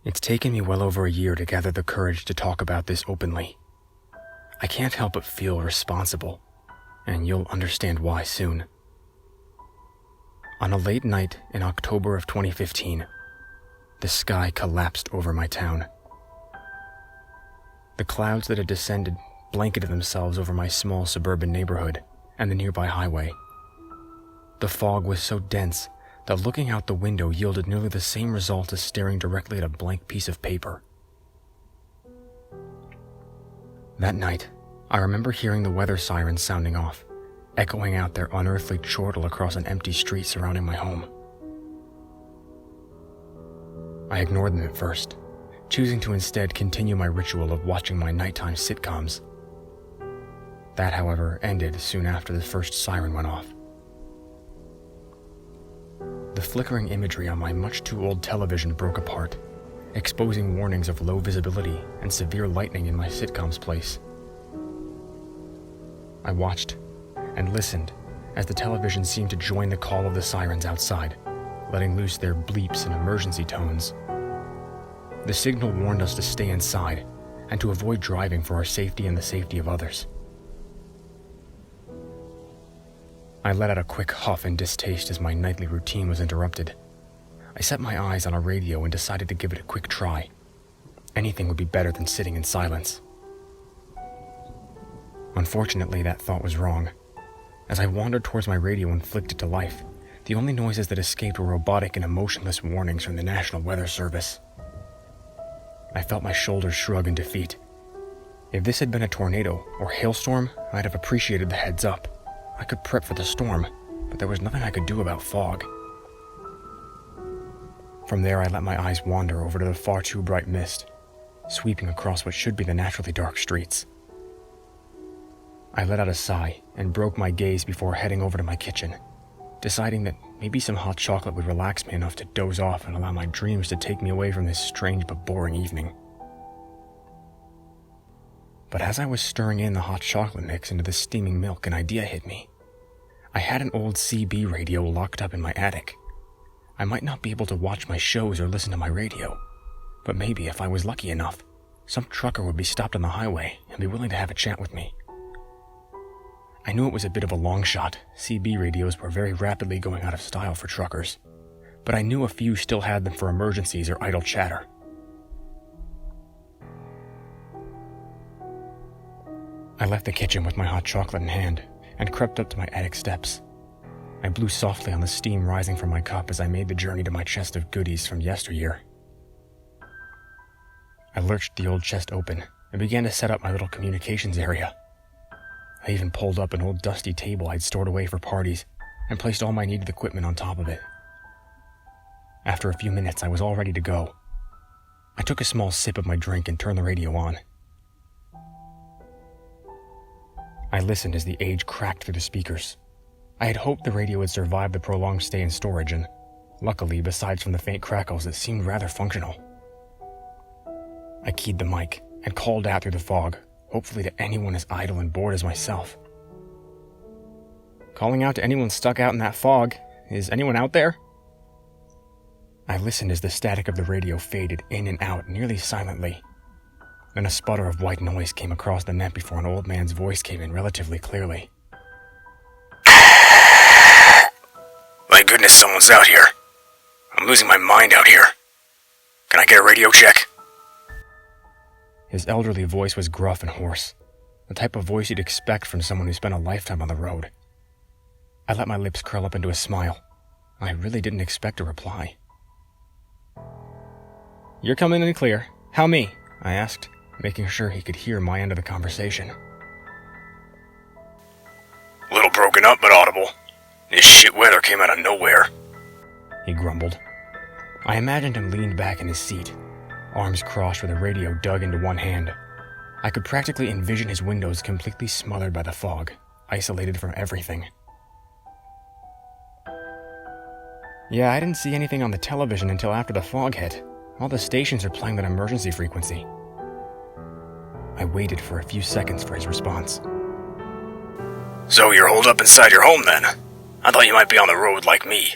It's taken me well over a year to gather the courage to talk about this openly. I can't help but feel responsible, and you'll understand why soon. On a late night in October of 2015, the sky collapsed over my town. The clouds that had descended blanketed themselves over my small suburban neighborhood and the nearby highway. The fog was so dense that looking out the window yielded nearly the same result as staring directly at a blank piece of paper. That night, I remember hearing the weather sirens sounding off, echoing out their unearthly chortle across an empty street surrounding my home. I ignored them at first, choosing to instead continue my ritual of watching my nighttime sitcoms. That, however, ended soon after the first siren went off. The flickering imagery on my much-too-old television broke apart, exposing warnings of low visibility and severe lightning in my sitcom's place. I watched and listened as the television seemed to join the call of the sirens outside, letting loose their bleeps and emergency tones. The signal warned us to stay inside and to avoid driving for our safety and the safety of others. I let out a quick huff in distaste as my nightly routine was interrupted. I set my eyes on a radio and decided to give it a quick try. Anything would be better than sitting in silence. Unfortunately, that thought was wrong. As I wandered towards my radio and flicked it to life, the only noises that escaped were robotic and emotionless warnings from the National Weather Service. I felt my shoulders shrug in defeat. If this had been a tornado or hailstorm, I'd have appreciated the heads up. I could prep for the storm, but there was nothing I could do about fog. From there, I let my eyes wander over to the far too bright mist, sweeping across what should be the naturally dark streets. I let out a sigh and broke my gaze before heading over to my kitchen, deciding that maybe some hot chocolate would relax me enough to doze off and allow my dreams to take me away from this strange but boring evening. But as I was stirring in the hot chocolate mix into the steaming milk, an idea hit me. I had an old CB radio locked up in my attic. I might not be able to watch my shows or listen to my radio, but maybe if I was lucky enough, some trucker would be stopped on the highway and be willing to have a chat with me. I knew it was a bit of a long shot. CB radios were very rapidly going out of style for truckers, but I knew a few still had them for emergencies or idle chatter. I left the kitchen with my hot chocolate in hand and crept up to my attic steps. I blew softly on the steam rising from my cup as I made the journey to my chest of goodies from yesteryear. I lurched the old chest open and began to set up my little communications area. I even pulled up an old dusty table I'd stored away for parties and placed all my needed equipment on top of it. After a few minutes, I was all ready to go. I took a small sip of my drink and turned the radio on. I listened as the age cracked through the speakers. I had hoped the radio would survive the prolonged stay in storage and, luckily, besides from the faint crackles, it seemed rather functional. I keyed the mic and called out through the fog, hopefully to anyone as idle and bored as myself. Calling out to anyone stuck out in that fog. Is anyone out there? I listened as the static of the radio faded in and out nearly silently. Then a sputter of white noise came across the net before an old man's voice came in relatively clearly. My goodness, someone's out here. I'm losing my mind out here. Can I get a radio check? His elderly voice was gruff and hoarse, the type of voice you'd expect from someone who spent a lifetime on the road. I let my lips curl up into a smile. I really didn't expect a reply. You're coming in clear. How me? I asked, making sure he could hear my end of the conversation. A little broken up, but audible. This shit weather came out of nowhere, he grumbled. I imagined him leaned back in his seat, arms crossed with a radio dug into one hand. I could practically envision his windows completely smothered by the fog, isolated from everything. Yeah, I didn't see anything on the television until after the fog hit. All the stations are playing that emergency frequency. I waited for a few seconds for his response. So you're holed up inside your home then? I thought you might be on the road like me.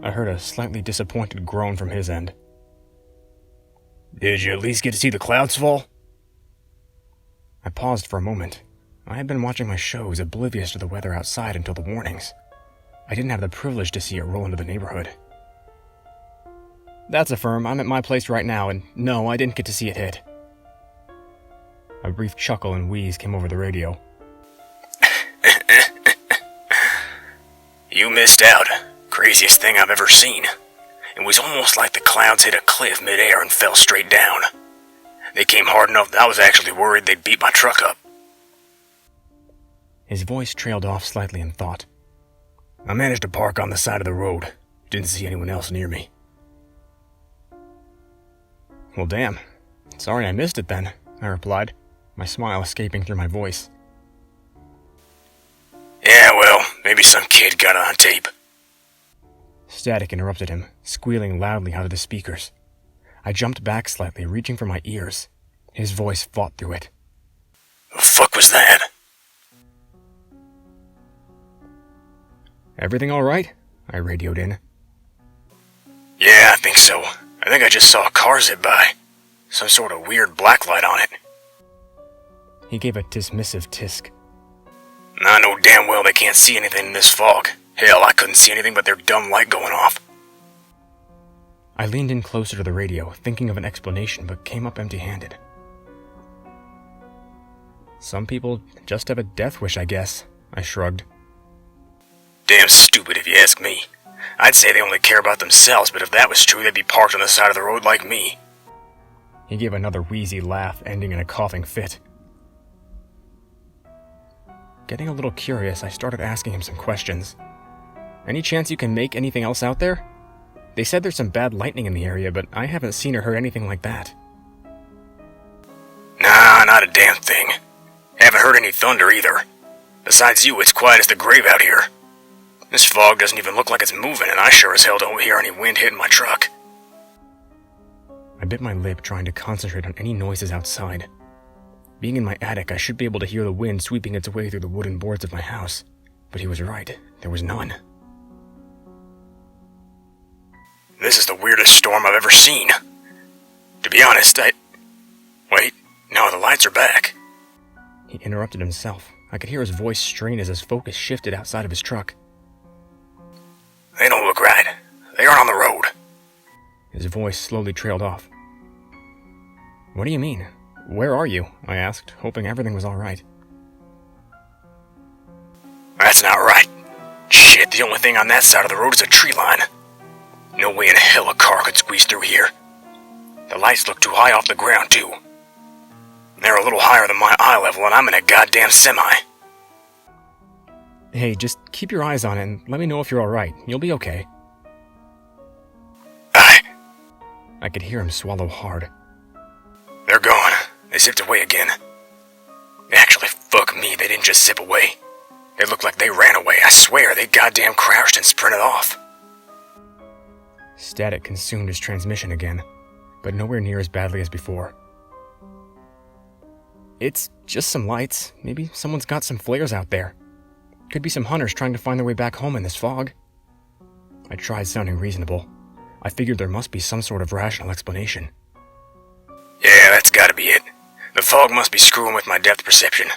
I heard a slightly disappointed groan from his end. Did you at least get to see the clouds fall? I paused for a moment. I had been watching my shows, oblivious to the weather outside until the warnings. I didn't have the privilege to see it roll into the neighborhood. That's affirmed. I'm at my place right now, and no, I didn't get to see it hit. A brief chuckle and wheeze came over the radio. You missed out. Craziest thing I've ever seen. It was almost like the clouds hit a cliff midair and fell straight down. They came hard enough that I was actually worried they'd beat my truck up. His voice trailed off slightly in thought. I managed to park on the side of the road. Didn't see anyone else near me. Well, damn. Sorry I missed it then, I replied, my smile escaping through my voice. Yeah, well, maybe some kid got it on tape. Static interrupted him, squealing loudly out of the speakers. I jumped back slightly, reaching for my ears. His voice fought through it. The fuck was that? Everything all right? I radioed in. Yeah, I think so. I think I just saw a car zip by. Some sort of weird black light on it. He gave a dismissive tisk. I know damn well they can't see anything in this fog. Hell, I couldn't see anything but their dumb light going off. I leaned in closer to the radio, thinking of an explanation, but came up empty-handed. Some people just have a death wish, I guess, I shrugged. Damn stupid if you ask me. I'd say they only care about themselves, but if that was true, they'd be parked on the side of the road like me. He gave another wheezy laugh, ending in a coughing fit. Getting a little curious, I started asking him some questions. Any chance you can make anything else out there? They said there's some bad lightning in the area, but I haven't seen or heard anything like that. Nah, not a damn thing. Haven't heard any thunder either. Besides you, it's quiet as the grave out here. This fog doesn't even look like it's moving, and I sure as hell don't hear any wind hitting my truck. I bit my lip, trying to concentrate on any noises outside. Being in my attic, I should be able to hear the wind sweeping its way through the wooden boards of my house. But he was right. There was none. This is the weirdest storm I've ever seen. To be honest, Wait, no, the lights are back. He interrupted himself. I could hear his voice strain as his focus shifted outside of his truck. They don't look right. They aren't on the road. His voice slowly trailed off. What do you mean? Where are you? I asked, hoping everything was all right. That's not right. Shit, the only thing on that side of the road is a tree line. No way in hell a car could squeeze through here. The lights look too high off the ground, too. They're a little higher than my eye level, and I'm in a goddamn semi. Hey, just keep your eyes on it and let me know if you're all right. You'll be okay. I could hear him swallow hard. They're gone. They zipped away again. Actually, fuck me, they didn't just zip away. They looked like they ran away. I swear, they goddamn crouched and sprinted off. Static consumed his transmission again, but nowhere near as badly as before. It's just some lights. Maybe someone's got some flares out there. Could be some hunters trying to find their way back home in this fog. I tried sounding reasonable. I figured there must be some sort of rational explanation. Yeah, that's gotta be it. The fog must be screwing with my depth perception.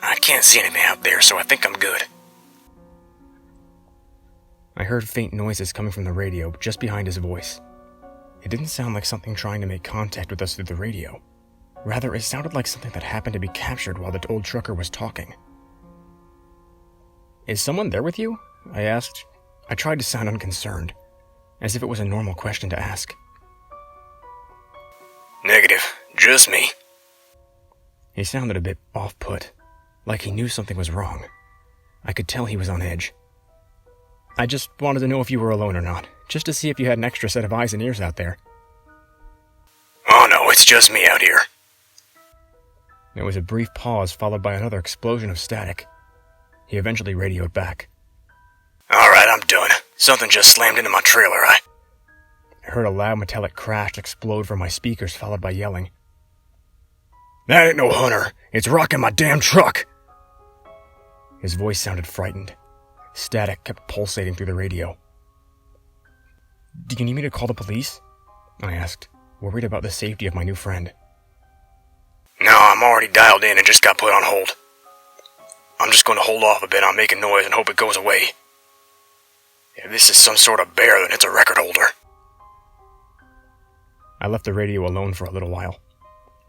I can't see anything out there, so I think I'm good. I heard faint noises coming from the radio just behind his voice. It didn't sound like something trying to make contact with us through the radio. Rather, it sounded like something that happened to be captured while the old trucker was talking. Is someone there with you? I asked. I tried to sound unconcerned, as if it was a normal question to ask. Negative. Just me. He sounded a bit off-put, like he knew something was wrong. I could tell he was on edge. I just wanted to know if you were alone or not, just to see if you had an extra set of eyes and ears out there. Oh no, it's just me out here. There was a brief pause followed by another explosion of static. He eventually radioed back. Alright, I'm done. Something just slammed into my trailer. I heard a loud metallic crash explode from my speakers, followed by yelling. That ain't no hunter. It's rocking my damn truck. His voice sounded frightened. Static kept pulsating through the radio. Do you need me to call the police? I asked. worried about the safety of my new friend. No, I'm already dialed in and just got put on hold. I'm just going to hold off a bit on making noise and hope it goes away. If this is some sort of bear, then it's a record holder. I left the radio alone for a little while,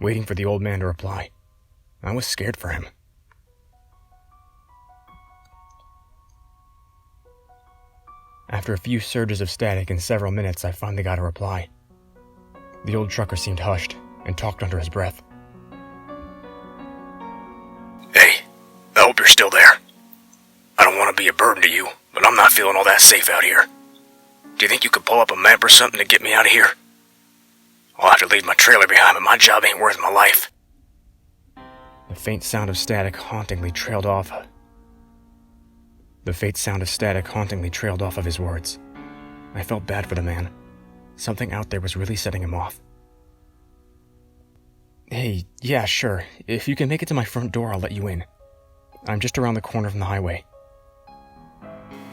waiting for the old man to reply. I was scared for him. After a few surges of static in several minutes, I finally got a reply. The old trucker seemed hushed and talked under his breath. Hey, I hope you're still there. I don't want to be a burden to you, but I'm not feeling all that safe out here. Do you think you could pull up a map or something to get me out of here? I'll have to leave my trailer behind, but my job ain't worth my life. The faint sound of static hauntingly trailed off of his words. I felt bad for the man. Something out there was really setting him off. Hey, yeah, sure. If you can make it to my front door, I'll let you in. I'm just around the corner from the highway.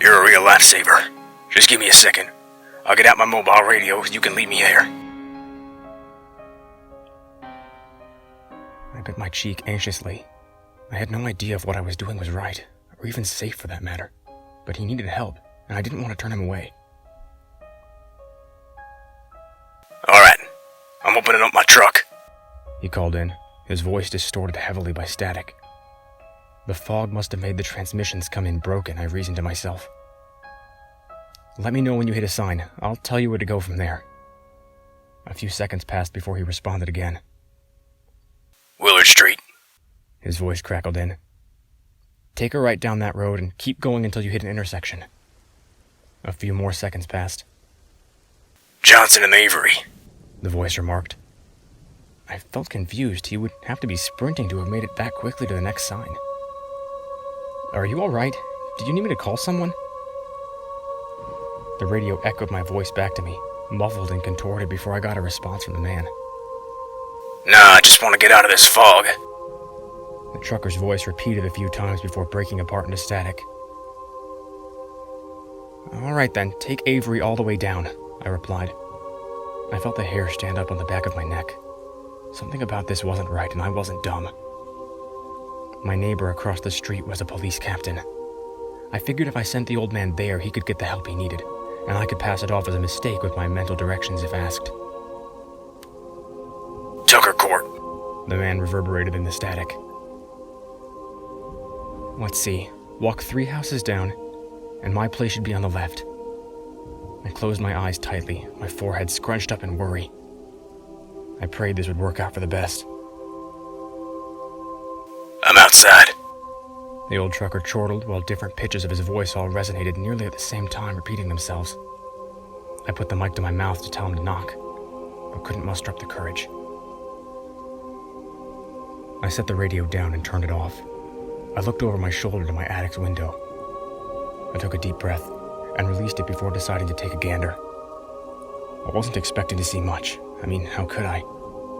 You're a real lifesaver. Just give me a second. I'll get out my mobile radio so you can leave me there. I bit my cheek anxiously. I had no idea if what I was doing was right, or even safe for that matter. But he needed help, and I didn't want to turn him away. Alright, I'm opening up my truck. He called in, his voice distorted heavily by static. The fog must have made the transmissions come in broken, I reasoned to myself. Let me know when you hit a sign. I'll tell you where to go from there. A few seconds passed before he responded again. Willard Street. His voice crackled in. Take a right down that road and keep going until you hit an intersection. A few more seconds passed. Johnson and Avery, the voice remarked. I felt confused. He would have to be sprinting to have made it that quickly to the next sign. Are you all right? Did you need me to call someone? The radio echoed my voice back to me, muffled and contorted before I got a response from the man. Nah, I just want to get out of this fog. The trucker's voice repeated a few times before breaking apart into static. All right then, take Avery all the way down, I replied. I felt the hair stand up on the back of my neck. Something about this wasn't right, and I wasn't dumb. My neighbor across the street was a police captain. I figured if I sent the old man there, he could get the help he needed, and I could pass it off as a mistake with my mental directions if asked. Tucker Court, the man reverberated in the static. Let's see. Walk 3 houses down, and my place should be on the left. I closed my eyes tightly, my forehead scrunched up in worry. I prayed this would work out for the best. I'm outside. The old trucker chortled while different pitches of his voice all resonated nearly at the same time, repeating themselves. I put the mic to my mouth to tell him to knock, but couldn't muster up the courage. I set the radio down and turned it off. I looked over my shoulder to my attic's window. I took a deep breath and released it before deciding to take a gander. I wasn't expecting to see much. I mean, how could I?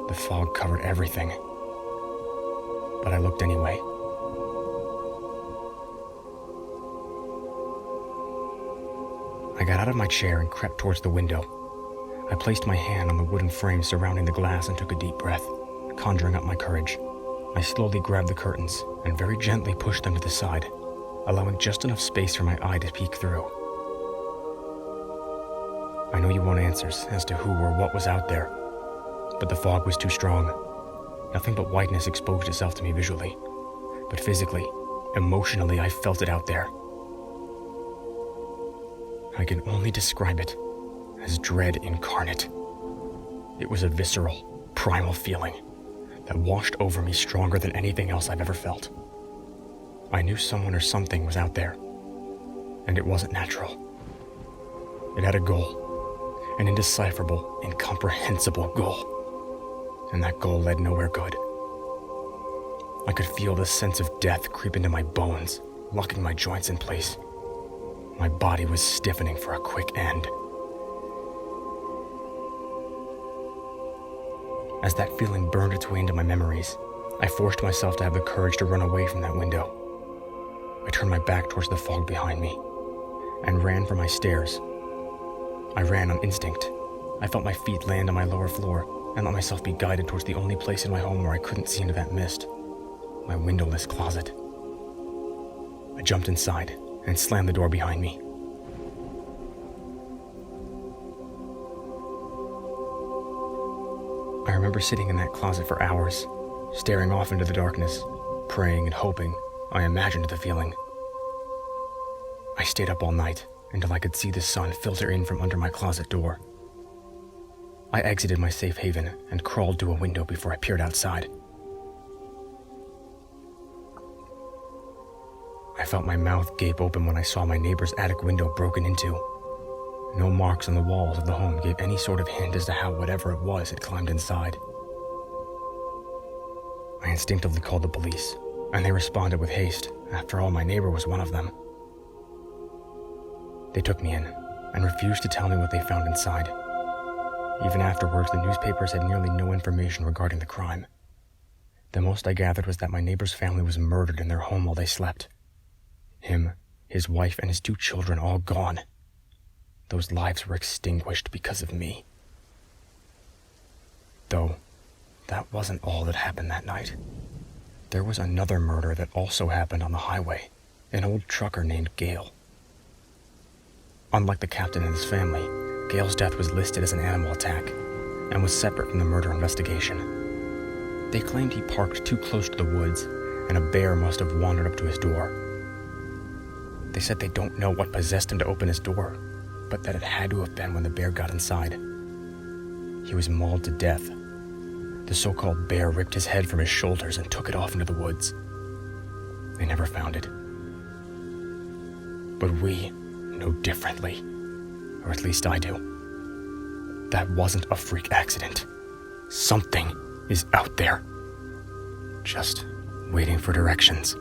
The fog covered everything. But I looked anyway. I got out of my chair and crept towards the window. I placed my hand on the wooden frame surrounding the glass and took a deep breath, conjuring up my courage. I slowly grabbed the curtains and very gently pushed them to the side, allowing just enough space for my eye to peek through. I know you want answers as to who or what was out there, but the fog was too strong. Nothing but whiteness exposed itself to me visually, but physically, emotionally, I felt it out there. I can only describe it as dread incarnate. It was a visceral, primal feeling that washed over me stronger than anything else I've ever felt. I knew someone or something was out there, and it wasn't natural. It had a goal, an indecipherable, incomprehensible goal, and that goal led nowhere good. I could feel the sense of death creep into my bones, locking my joints in place. My body was stiffening for a quick end. As that feeling burned its way into my memories, I forced myself to have the courage to run away from that window. I turned my back towards the fog behind me and ran for my stairs. I ran on instinct, I felt my feet land on my lower floor and let myself be guided towards the only place in my home where I couldn't see into that mist, my windowless closet. I jumped inside and slammed the door behind me. I remember sitting in that closet for hours, staring off into the darkness, praying and hoping. I imagined the feeling. I stayed up all night until I could see the sun filter in from under my closet door. I exited my safe haven and crawled to a window before I peered outside. I felt my mouth gape open when I saw my neighbor's attic window broken into. No marks on the walls of the home gave any sort of hint as to how whatever it was had climbed inside. I instinctively called the police, and they responded with haste. After all, my neighbor was one of them. They took me in and refused to tell me what they found inside. Even afterwards, the newspapers had nearly no information regarding the crime. The most I gathered was that my neighbor's family was murdered in their home while they slept. Him, his wife, and his 2 children all gone. Those lives were extinguished because of me. Though, that wasn't all that happened that night. There was another murder that also happened on the highway. An old trucker named Gale. Unlike the captain and his family, Gale's death was listed as an animal attack and was separate from the murder investigation. They claimed he parked too close to the woods and a bear must have wandered up to his door. They said they don't know what possessed him to open his door, but that it had to have been when the bear got inside. He was mauled to death. The so-called bear ripped his head from his shoulders and took it off into the woods. They never found it. But we know differently, or at least I do. That wasn't a freak accident. Something is out there, just waiting for directions.